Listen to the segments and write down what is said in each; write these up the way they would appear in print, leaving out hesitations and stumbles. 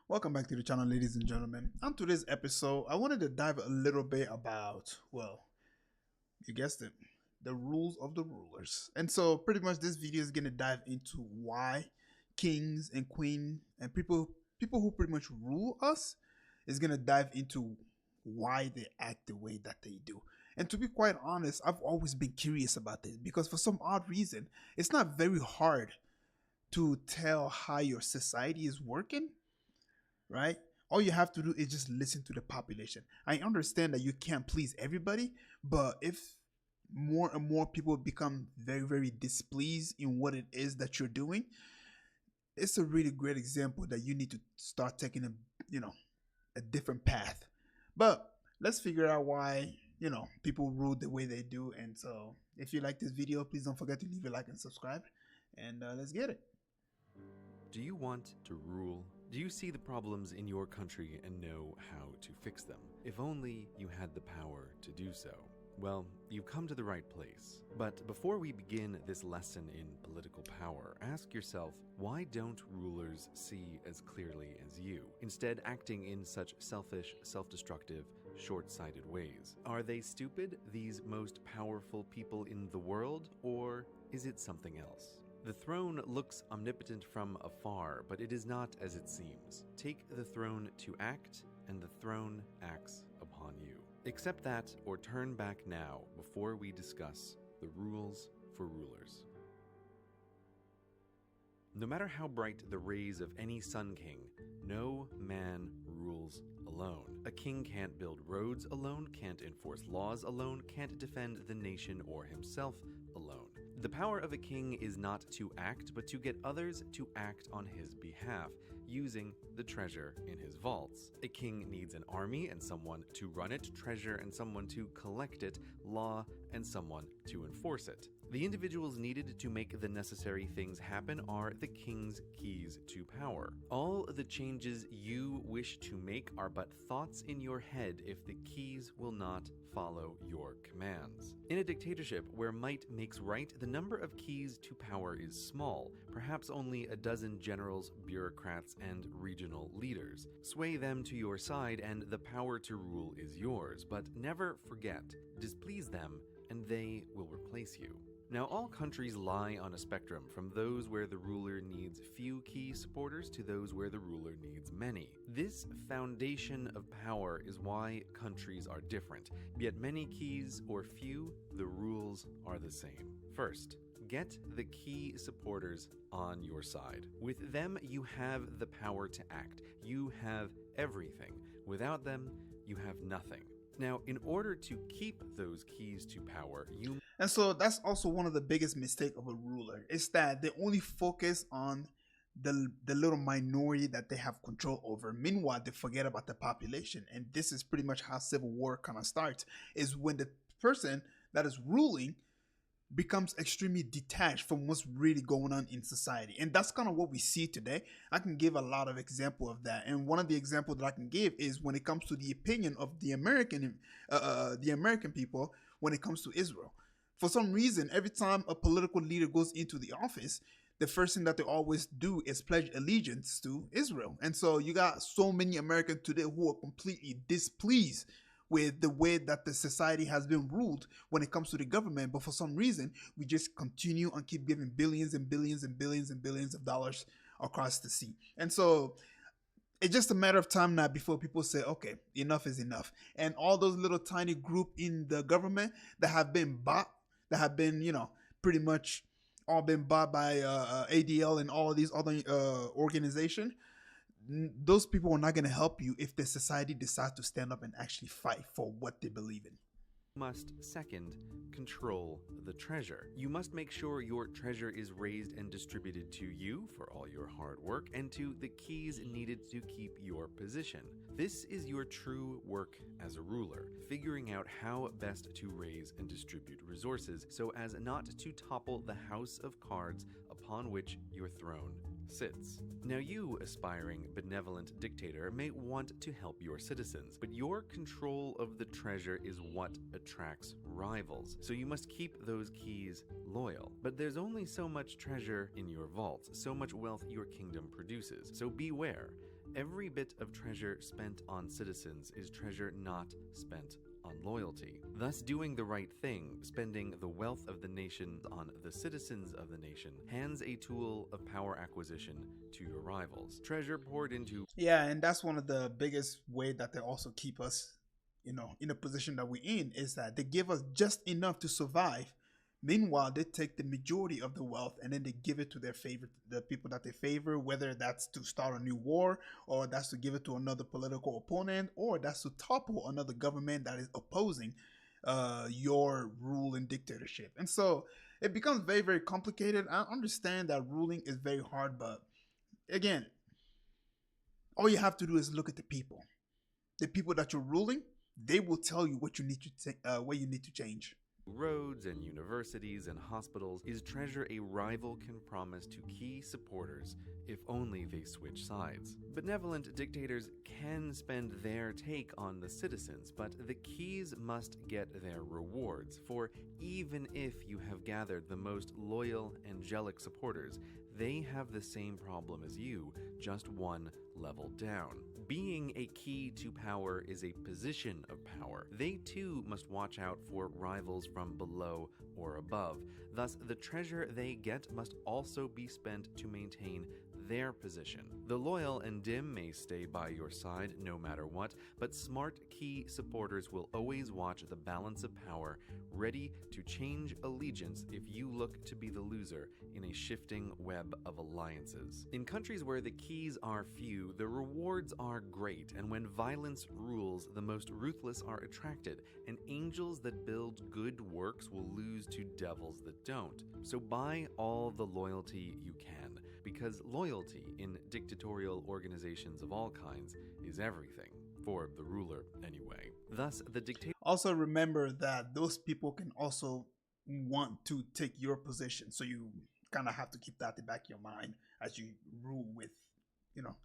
Welcome back to the channel, ladies and gentlemen. On today's episode, I wanted to dive a little bit about, well, you guessed it, the rules of the rulers. And so, pretty much, this video is going to dive into why kings and queen and people who pretty much rule us is going to dive into why they act the way that they do. And to be quite honest, I've always been curious about this because for some odd reason, it's not very hard to tell how your society is working, right? All you have to do is just listen to the population. I understand that you can't please everybody, but if more and more people become very, very displeased in what it is that you're doing, it's a really great example that you need to start taking a different path. But let's figure out why, people rule the way they do. And so if you like this video, please don't forget to leave a like and subscribe. And let's get it. Do you want to rule? Do you see the problems in your country and know how to fix them? If only you had the power to do so. Well, you've come to the right place. But before we begin this lesson in political power, ask yourself, why don't rulers see as clearly as you, instead acting in such selfish, self-destructive, short-sighted ways? Are they stupid, these most powerful people in the world, or is it something else? The throne looks omnipotent from afar, but it is not as it seems. Take the throne to act, and the throne acts upon you. Accept that, or turn back now before we discuss the rules for rulers. No matter how bright the rays of any sun king, no man rules alone. A king can't build roads alone, can't enforce laws alone, can't defend the nation or himself alone. The power of a king is not to act, but to get others to act on his behalf, using the treasure in his vaults. A king needs an army and someone to run it, treasure and someone to collect it, law and someone to enforce it. The individuals needed to make the necessary things happen are the king's keys to power. All the changes you wish to make are but thoughts in your head if the keys will not follow your commands. In a dictatorship where might makes right, the number of keys to power is small, perhaps only a dozen generals, bureaucrats, and regional leaders. Sway them to your side and the power to rule is yours, but never forget, displease them and they will replace you. Now, all countries lie on a spectrum from those where the ruler needs few key supporters to those where the ruler needs many. This foundation of power is why countries are different, yet many keys or few, the rules are the same. First, get the key supporters on your side. With them, you have the power to act. You have everything. Without them, you have nothing. Now, in order to keep those keys to power, And so that's also one of the biggest mistakes of a ruler is that they only focus on the little minority that they have control over. Meanwhile, they forget about the population. And this is pretty much how civil war kind of starts, is when the person that is ruling becomes extremely detached from what's really going on in society. And that's kind of what we see today. I can give a lot of example of that. And one of the examples that I can give is when it comes to the opinion of the American people when it comes to Israel. For some reason, every time a political leader goes into the office, the first thing that they always do is pledge allegiance to Israel. And so you got so many Americans today who are completely displeased with the way that the society has been ruled when it comes to the government. But for some reason, we just continue and keep giving billions and billions and billions and billions of dollars across the sea. And so it's just a matter of time now before people say, okay, enough is enough. And all those little tiny group in the government that have been bought, that have been, pretty much all been bought by ADL and all of these other organizations, those people are not going to help you if the society decides to stand up and actually fight for what they believe in. Must, second, control the treasure. You must make sure your treasure is raised and distributed to you for all your hard work and to the keys needed to keep your position. This is your true work as a ruler, figuring out how best to raise and distribute resources so as not to topple the house of cards upon which your throne sits. Now you, aspiring benevolent dictator, may want to help your citizens, but your control of the treasure is what attracts rivals, so you must keep those keys loyal. But there's only so much treasure in your vaults, so much wealth your kingdom produces, so beware. Every bit of treasure spent on citizens is treasure not spent on loyalty. Thus, doing the right thing, spending the wealth of the nation on the citizens of the nation, hands a tool of power acquisition to your rivals. Treasure poured into... Yeah, and that's one of the biggest way that they also keep us, in the position that we're in, is that they give us just enough to survive. Meanwhile, they take the majority of the wealth and then they give it to the people that they favor, whether that's to start a new war, or that's to give it to another political opponent, or that's to topple another government that is opposing your rule and dictatorship. And so it becomes very, very complicated. I understand that ruling is very hard, but again, all you have to do is look at the people. The people that you're ruling, they will tell you what you need to change. Roads and universities and hospitals is treasure a rival can promise to key supporters if only they switch sides. Benevolent dictators can spend their take on the citizens, but the keys must get their rewards, for even if you have gathered the most loyal, angelic supporters, they have the same problem as you, just one level down. Being a key to power is a position of power. They too must watch out for rivals from below or above. Thus, the treasure they get must also be spent to maintain their position. The loyal and dim may stay by your side no matter what, but smart key supporters will always watch the balance of power, ready to change allegiance if you look to be the loser in a shifting web of alliances. In countries where the keys are few, the rewards are great, and when violence rules, the most ruthless are attracted, and angels that build good works will lose to devils that don't. So buy all the loyalty you can, because loyalty in dictatorial organizations of all kinds is everything, for the ruler anyway. Thus, the dictator... Also remember that those people can also want to take your position, so you kind of have to keep that at the back of your mind as you rule with,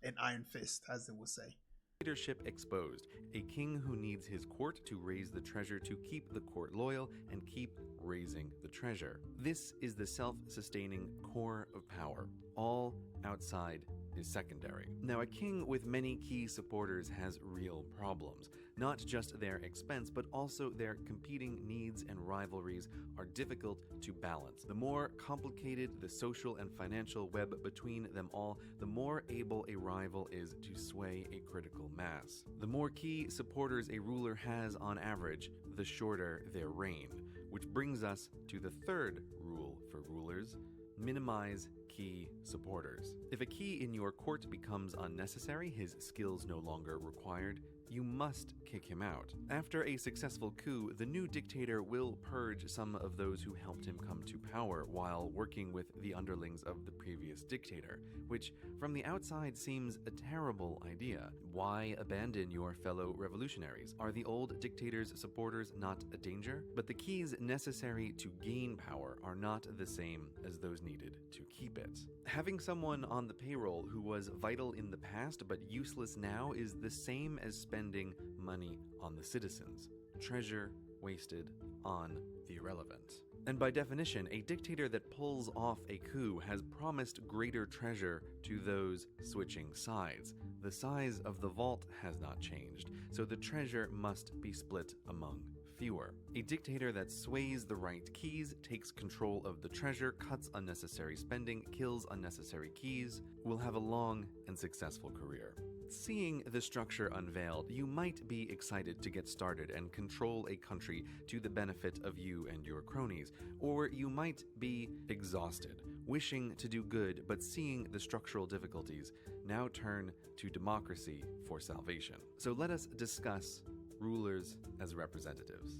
an iron fist, as they would say. Dictatorship exposed. A king who needs his court to raise the treasure to keep the court loyal and keep raising the treasure. This is the self-sustaining core of power. All outside is secondary. Now, a king with many key supporters has real problems. Not just their expense, but also their competing needs and rivalries are difficult to balance. The more complicated the social and financial web between them all, the more able a rival is to sway a critical mass. The more key supporters a ruler has on average, the shorter their reign. Which brings us to the third rule for rulers: minimize key supporters. If a key in your court becomes unnecessary, his skills no longer required, you must kick him out. After a successful coup, the new dictator will purge some of those who helped him come to power while working with the underlings of the previous dictator, which from the outside seems a terrible idea. Why abandon your fellow revolutionaries? Are the old dictator's supporters not a danger? But the keys necessary to gain power are not the same as those needed to keep it. Having someone on the payroll who was vital in the past but useless now is the same as spending money on the citizens. Treasure wasted on the irrelevant. And by definition, a dictator that pulls off a coup has promised greater treasure to those switching sides. The size of the vault has not changed, so the treasure must be split among fewer. A dictator that sways the right keys, takes control of the treasure, cuts unnecessary spending, kills unnecessary keys, will have a long and successful career. Seeing the structure unveiled, you might be excited to get started and control a country to the benefit of you and your cronies, or you might be exhausted, wishing to do good but seeing the structural difficulties. Now turn to democracy for salvation. So let us discuss rulers as representatives.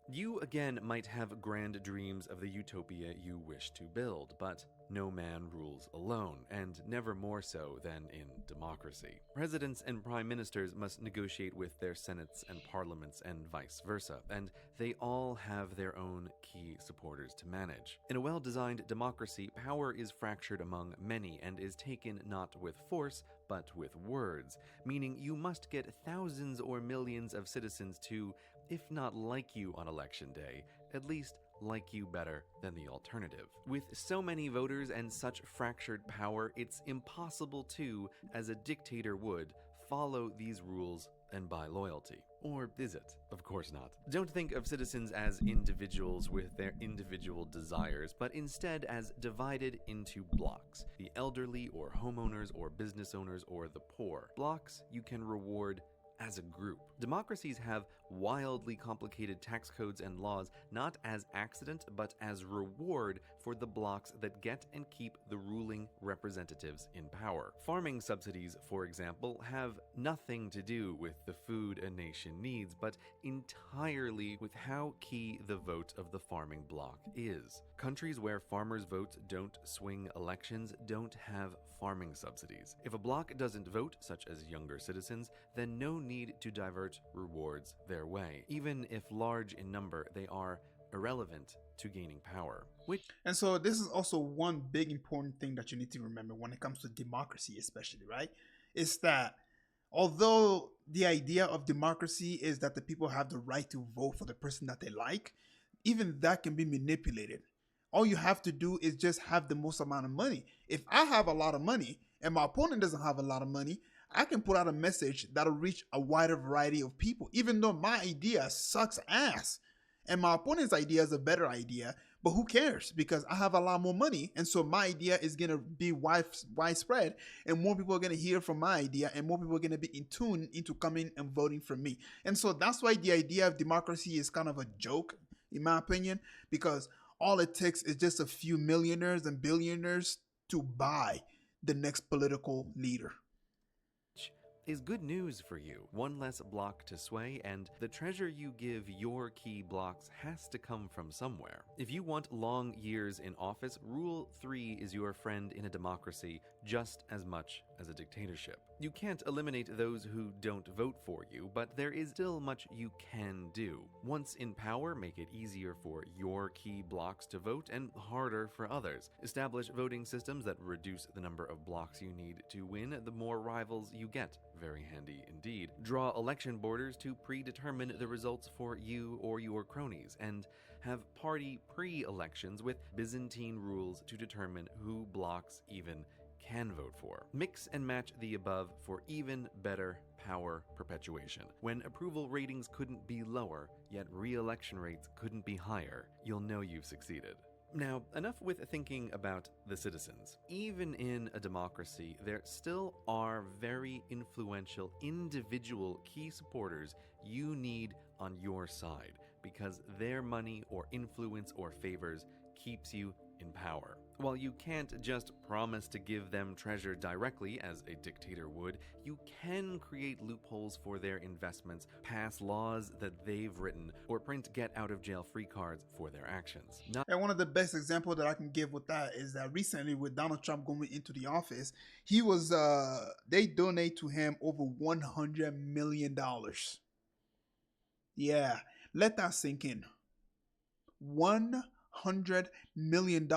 You again might have grand dreams of the utopia you wish to build, but no man rules alone, and never more so than in democracy. Presidents and prime ministers must negotiate with their senates and parliaments and vice versa, and they all have their own key supporters to manage. In a well-designed democracy, power is fractured among many and is taken not with force, but with words, meaning you must get thousands or millions of citizens to, if not like you on election day, at least like you better than the alternative. With so many voters and such fractured power, it's impossible to, as a dictator would, follow these rules and buy loyalty. Or is it? Of course not. Don't think of citizens as individuals with their individual desires, but instead as divided into blocks: the elderly or homeowners or business owners or the poor. Blocks you can reward as a group. Democracies have wildly complicated tax codes and laws, not as accident, but as reward for the blocks that get and keep the ruling representatives in power. Farming subsidies, for example, have nothing to do with the food a nation needs, but entirely with how key the vote of the farming bloc is. Countries where farmers' votes don't swing elections don't have farming subsidies. If a bloc doesn't vote, such as younger citizens, then no need to divert rewards their way. Even if large in number, they are irrelevant to gaining power. And so this is also one big important thing that you need to remember when it comes to democracy, especially, right? Is that although the idea of democracy is that the people have the right to vote for the person that they like, even that can be manipulated. All you have to do is just have the most amount of money. If I have a lot of money and my opponent doesn't have a lot of money, I can put out a message that'll reach a wider variety of people, even though my idea sucks ass and my opponent's idea is a better idea. But who cares? Because I have a lot more money, and so my idea is going to be widespread, and more people are going to hear from my idea, and more people are going to be in tune into coming and voting for me. And so that's why the idea of democracy is kind of a joke, in my opinion, because all it takes is just a few millionaires and billionaires to buy the next political leader. Is good news for you. One less block to sway, and the treasure you give your key blocks has to come from somewhere. If you want long years in office, Rule 3 is your friend in a democracy just as much as a dictatorship. You can't eliminate those who don't vote for you, but there is still much you can do. Once in power, make it easier for your key blocks to vote and harder for others. Establish voting systems that reduce the number of blocks you need to win, the more rivals you get. Very handy indeed. Draw election borders to predetermine the results for you or your cronies, and have party pre-elections with Byzantine rules to determine who blocks even can vote for. Mix and match the above for even better power perpetuation. When approval ratings couldn't be lower, yet re-election rates couldn't be higher, you'll know you've succeeded. Now, enough with thinking about the citizens. Even in a democracy, there still are very influential individual key supporters you need on your side, because their money or influence or favors keeps you in power. While you can't just promise to give them treasure directly, as a dictator would, you can create loopholes for their investments, pass laws that they've written, or print get-out-of-jail-free cards for their actions. And one of the best examples that I can give with that is that recently, with Donald Trump going into the office, he was they donate to him over $100 million. Yeah, let that sink in. $100 million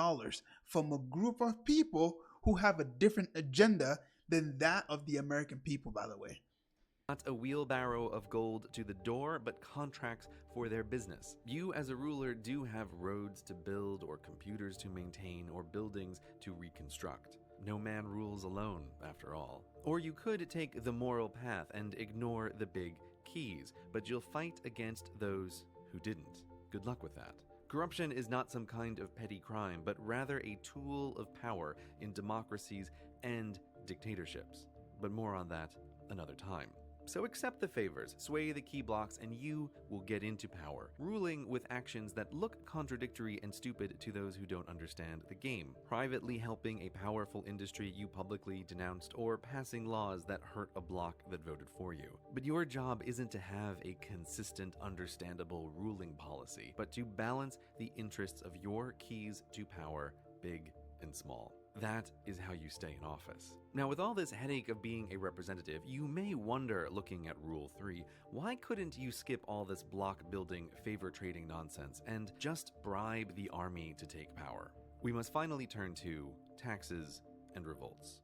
from a group of people who have a different agenda than that of the American people, by the way. Not a wheelbarrow of gold to the door, but contracts for their business. You as a ruler do have roads to build, or computers to maintain, or buildings to reconstruct. No man rules alone, after all. Or you could take the moral path and ignore the big keys, but you'll fight against those who didn't. Good luck with that. Corruption is not some kind of petty crime, but rather a tool of power in democracies and dictatorships. But more on that another time. So accept the favors, sway the key blocks, and you will get into power, ruling with actions that look contradictory and stupid to those who don't understand the game, privately helping a powerful industry you publicly denounced, or passing laws that hurt a bloc that voted for you. But your job isn't to have a consistent, understandable ruling policy, but to balance the interests of your keys to power, big and small. That is how you stay in office. Now, with all this headache of being a representative, you may wonder, looking at Rule 3, why couldn't you skip all this block-building, favor-trading nonsense and just bribe the army to take power? We must finally turn to taxes and revolts.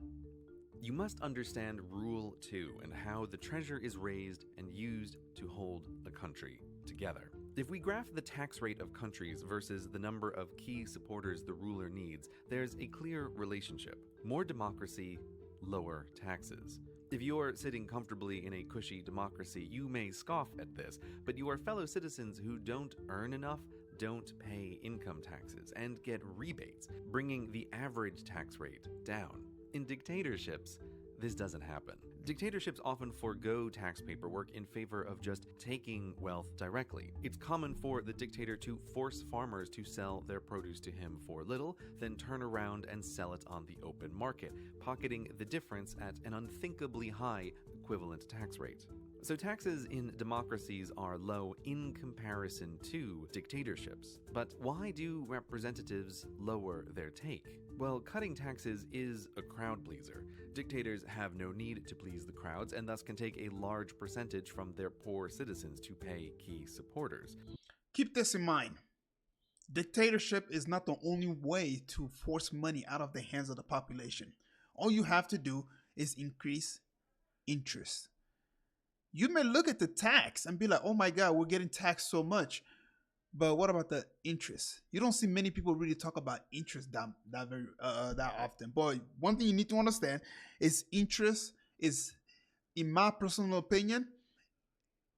You must understand Rule 2 and how the treasure is raised and used to hold a country together. If we graph the tax rate of countries versus the number of key supporters the ruler needs, there's a clear relationship. More democracy, lower taxes. If you're sitting comfortably in a cushy democracy, you may scoff at this, but your fellow citizens who don't earn enough don't pay income taxes and get rebates, bringing the average tax rate down. In dictatorships, this doesn't happen. Dictatorships often forego tax paperwork in favor of just taking wealth directly. It's common for the dictator to force farmers to sell their produce to him for little, then turn around and sell it on the open market, pocketing the difference at an unthinkably high equivalent tax rate. So taxes in democracies are low in comparison to dictatorships. But why do representatives lower their take? Well, cutting taxes is a crowd pleaser. Dictators have no need to please the crowds and thus can take a large percentage from their poor citizens to pay key supporters. Keep this in mind. Dictatorship is not the only way to force money out of the hands of the population. All you have to do is increase interest. You may look at the tax and be like, oh my God, we're getting taxed so much. But what about the interest? You don't see many people really talk about interest that often. But one thing you need to understand is interest is, in my personal opinion,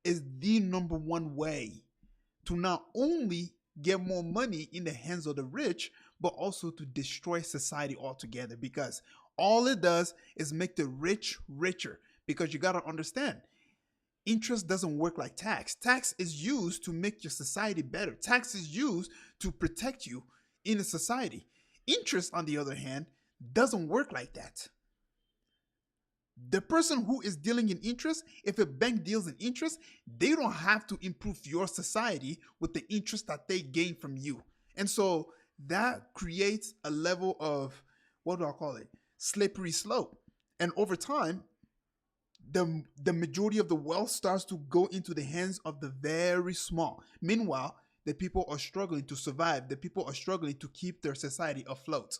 is the number one way to not only get more money in the hands of the rich, but also to destroy society altogether. Because all it does is make the rich richer. Because you got to understand, interest doesn't work like tax. Tax is used to make your society better. Tax is used to protect you in a society. Interest, on the other hand, doesn't work like that. The person who is dealing in interest, if a bank deals in interest, they don't have to improve your society with the interest that they gain from you. And so that creates a level of, what do I call it? Slippery slope. And over time, the majority of the wealth starts to go into the hands of the very small. Meanwhile, the people are struggling to survive. The people are struggling to keep their society afloat.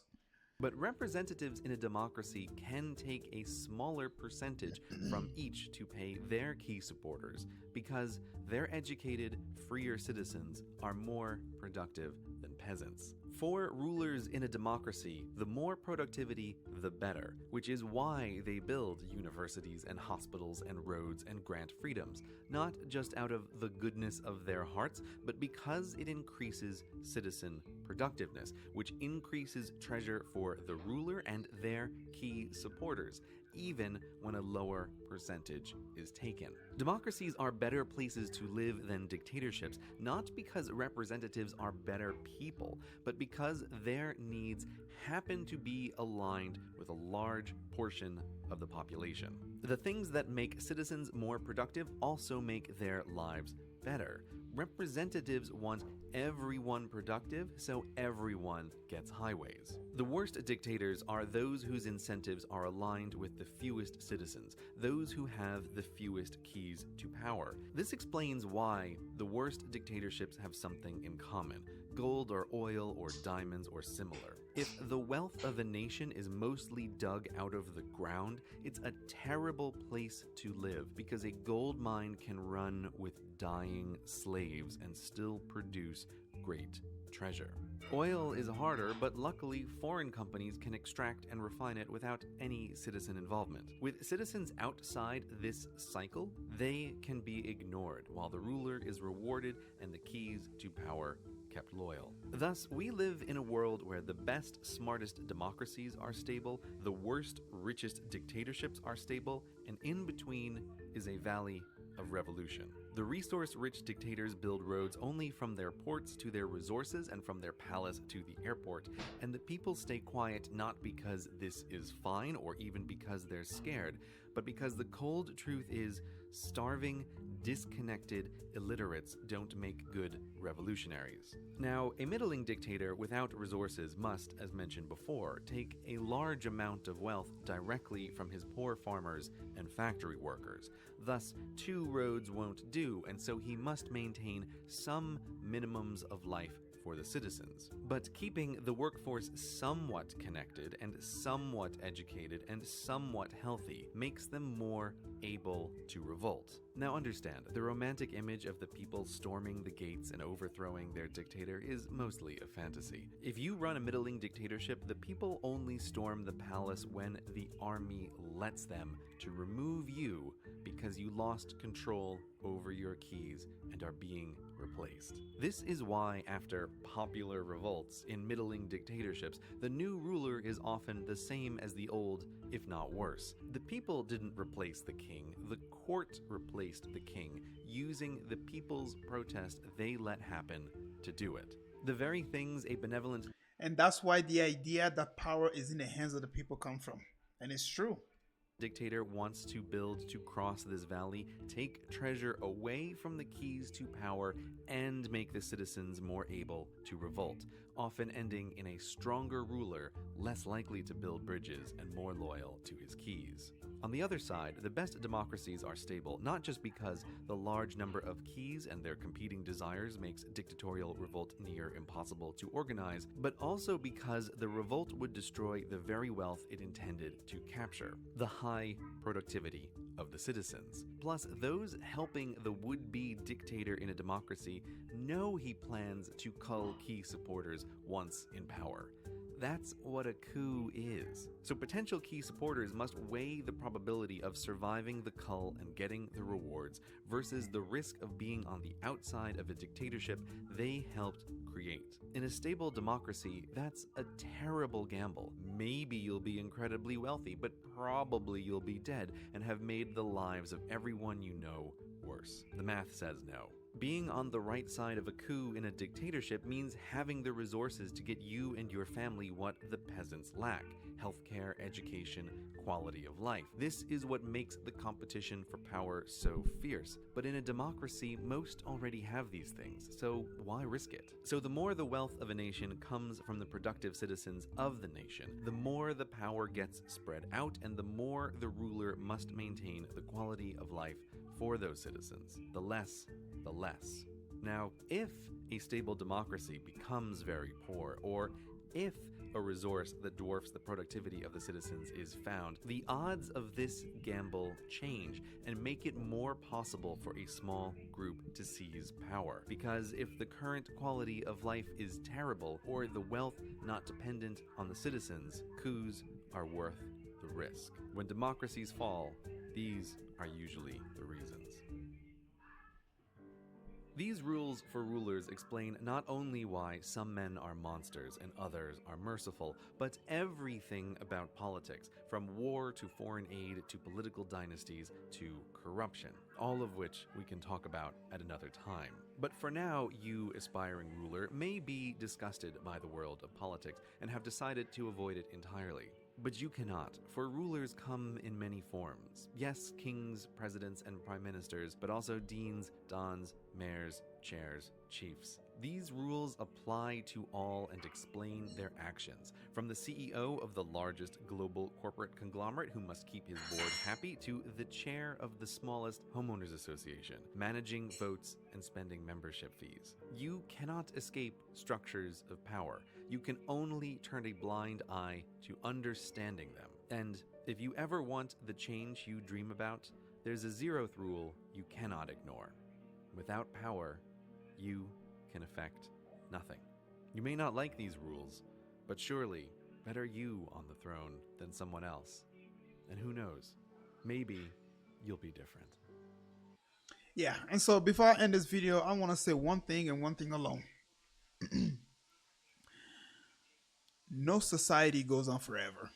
But representatives in a democracy can take a smaller percentage from each to pay their key supporters because their educated, freer citizens are more productive than peasants. For rulers in a democracy, the more productivity, the better, which is why they build universities and hospitals and roads and grant freedoms, not just out of the goodness of their hearts, but because it increases citizen productiveness, which increases treasure for the ruler and their key supporters, even when a lower percentage is taken. Democracies are better places to live than dictatorships, not because representatives are better people, but because their needs happen to be aligned with a large portion of the population. The things that make citizens more productive also make their lives better. Representatives want everyone productive, so everyone gets highways. The worst dictators are those whose incentives are aligned with the fewest citizens, those who have the fewest keys to power. This explains why the worst dictatorships have something in common: gold or oil or diamonds or similar. If the wealth of a nation is mostly dug out of the ground, it's a terrible place to live because a gold mine can run with dying slaves and still produce great treasure. Oil is harder, but luckily foreign companies can extract and refine it without any citizen involvement. With citizens outside this cycle, they can be ignored while the ruler is rewarded and the keys to power kept loyal. Thus, we live in a world where the best, smartest democracies are stable, the worst, richest dictatorships are stable, and in between is a valley of revolution. The resource-rich dictators build roads only from their ports to their resources and from their palace to the airport, and the people stay quiet not because this is fine or even because they're scared, but because the cold truth is starving, disconnected illiterates don't make good revolutionaries. Now, a middling dictator without resources must, as mentioned before, take a large amount of wealth directly from his poor farmers and factory workers. Thus, 2 roads won't do, and so he must maintain some minimums of life for the citizens. But keeping the workforce somewhat connected and somewhat educated and somewhat healthy makes them more able to revolt. Now understand, the romantic image of the people storming the gates and overthrowing their dictator is mostly a fantasy. If you run a middling dictatorship, the people only storm the palace when the army lets them to remove you because you lost control over your keys and are being replaced. This is why, after popular revolts in middling dictatorships, the new ruler is often the same as the old, if not worse. The people didn't replace the king, the court replaced the king, using the people's protest they let happen to do it. The very things a benevolent... And that's why the idea that power is in the hands of the people come from. And it's true. Dictator wants to build to cross this valley, take treasure away from the keys to power, and make the citizens more able to revolt, often ending in a stronger ruler, less likely to build bridges and more loyal to his keys. On the other side, the best democracies are stable, not just because the large number of keys and their competing desires makes dictatorial revolt near impossible to organize, but also because the revolt would destroy the very wealth it intended to capture, the high productivity of the citizens. Plus, those helping the would-be dictator in a democracy know he plans to cull key supporters once in power. That's what a coup is. So potential key supporters must weigh the probability of surviving the cull and getting the rewards versus the risk of being on the outside of a dictatorship they helped create. In a stable democracy, that's a terrible gamble. Maybe you'll be incredibly wealthy, but probably you'll be dead and have made the lives of everyone you know worse. The math says no. Being on the right side of a coup in a dictatorship means having the resources to get you and your family what the peasants lack: healthcare, education, quality of life. This is what makes the competition for power so fierce. But in a democracy, most already have these things, so why risk it? So the more the wealth of a nation comes from the productive citizens of the nation, the more the power gets spread out and the more the ruler must maintain the quality of life for those citizens. The less. Now, if a stable democracy becomes very poor, or if a resource that dwarfs the productivity of the citizens is found, the odds of this gamble change and make it more possible for a small group to seize power. Because if the current quality of life is terrible, or the wealth not dependent on the citizens, coups are worth the risk. When democracies fall, these are usually the reasons. These rules for rulers explain not only why some men are monsters and others are merciful, but everything about politics, from war to foreign aid to political dynasties to corruption, all of which we can talk about at another time. But for now, you, aspiring ruler, may be disgusted by the world of politics and have decided to avoid it entirely. But you cannot, for rulers come in many forms. Yes, kings, presidents, and prime ministers, but also deans, dons, mayors, chairs, chiefs. These rules apply to all and explain their actions, from the CEO of the largest global corporate conglomerate who must keep his board happy to the chair of the smallest homeowners association, managing votes and spending membership fees. You cannot escape structures of power. You can only turn a blind eye to understanding them. And if you ever want the change you dream about, there's a zeroth rule you cannot ignore. Without power, you can affect nothing. You may not like these rules, but surely better you on the throne than someone else. And who knows, maybe you'll be different. Yeah, and so before I end this video, I want to say one thing and one thing alone. No society goes on forever.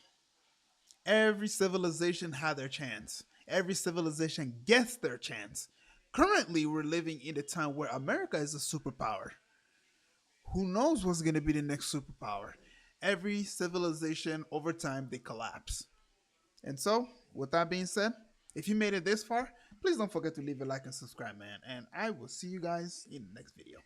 Every civilization had their chance. Every civilization gets their chance. Currently, we're living in a time where America is a superpower. Who knows what's going to be the next superpower? Every civilization, over time, they collapse. And so, with that being said, if you made it this far, please don't forget to leave a like and subscribe, man. And I will see you guys in the next video.